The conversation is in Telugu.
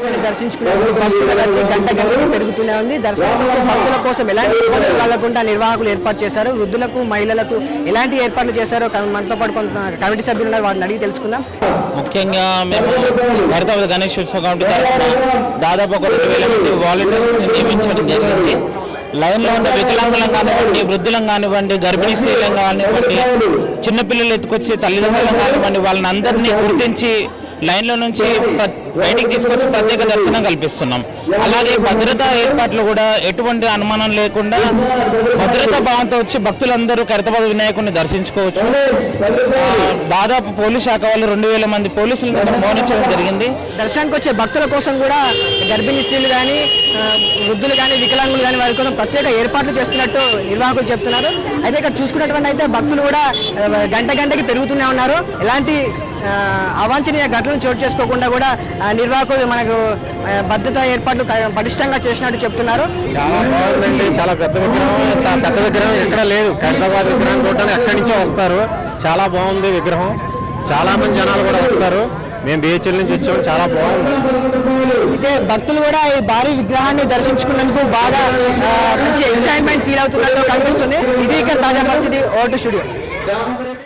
వినాయకుడిని దర్శించుకునేందుకు భక్తుల రద్దీ గంట గంటకి పెరుగుతూనే ఉంది. దర్శనం భక్తుల కోసం ఎలాంటి ఇబ్బందులు కలగకుండా నిర్వాహకులు ఏర్పాటు చేశారు. వృద్ధులకు మహిళలకు ఎలాంటి ఏర్పాట్లు చేశారో మనతో పాటు కొంత కమిటీ సభ్యులు ఉన్నారు, వారిని అడిగి తెలుసుకుందాం. ముఖ్యంగా మేము హైదరాబాద్ గణేష్ ఉత్సవ కమిటీ తరఫున దాదాపు ఒక 2000 మంది వాలంటీర్స్ నియమించడం జరిగింది. లైన్లో ఉన్న వికలాంగులను కానివ్వండి, వృద్ధులను కానివ్వండి, గర్భిణీ స్త్రీలను కానివ్వండి, చిన్నపిల్లలు ఎత్తుకొచ్చి తల్లిదండ్రులను కానివ్వండి, వాళ్ళని అందరినీ గుర్తించి లైన్లో నుంచి బయటికి తీసుకొచ్చి ప్రత్యేక దర్శనం కల్పిస్తున్నాం. అలాగే భద్రతా ఏర్పాట్లు కూడా ఎటువంటి అనుమానం లేకుండా భద్రతా భావంతో వచ్చి భక్తులందరూ ఖైరతాబాద్ వినాయకుడిని దర్శించుకోవచ్చు. దాదాపు పోలీస్ శాఖ వాళ్ళు 2000 మంది పోలీసులను మోహరించడం జరిగింది. దర్శనానికి వచ్చే భక్తుల కోసం కూడా గర్భిణీ స్త్రీలు కానీ, వృద్ధులు కానీ, వికలాంగులు కానీ వారి కోసం ప్రత్యేక ఏర్పాట్లు చేస్తున్నట్టు నిర్వాహకులు చెప్తున్నారు. అయితే ఇక్కడ చూసుకున్నటువంటి అయితే భక్తులు కూడా గంట గంటకి పెరుగుతూనే ఉన్నారు. ఎలాంటి అవాంఛనీయ ఘటనలు చోటు చేసుకోకుండా కూడా నిర్వాహకులు మనకు భద్రతా ఏర్పాట్లు పటిష్టంగా చేసినట్టు చెప్తున్నారు. చాలా బాగుందండి. చాలా పెద్ద విగ్రహం ఎక్కడ లేదు. ఖైరతాబాద్ విగ్రహం చూడడానికి ఎక్కడి నుంచో వస్తారు. చాలా బాగుంది విగ్రహం. చాలా మంది జనాలు కూడా వస్తారు. మేము బీహెచ్ఎల్ నుంచి వచ్చాము. చాలా బాగుంది. అయితే భక్తులు కూడా ఈ భారీ విగ్రహాన్ని దర్శించుకున్నందుకు బాగా మంచి ఎక్సైట్మెంట్ ఫీల్ అవుతున్నట్టు కనిపిస్తుంది. ఇది ఇక్కడ తాజా పరిస్థితి. Vote studio.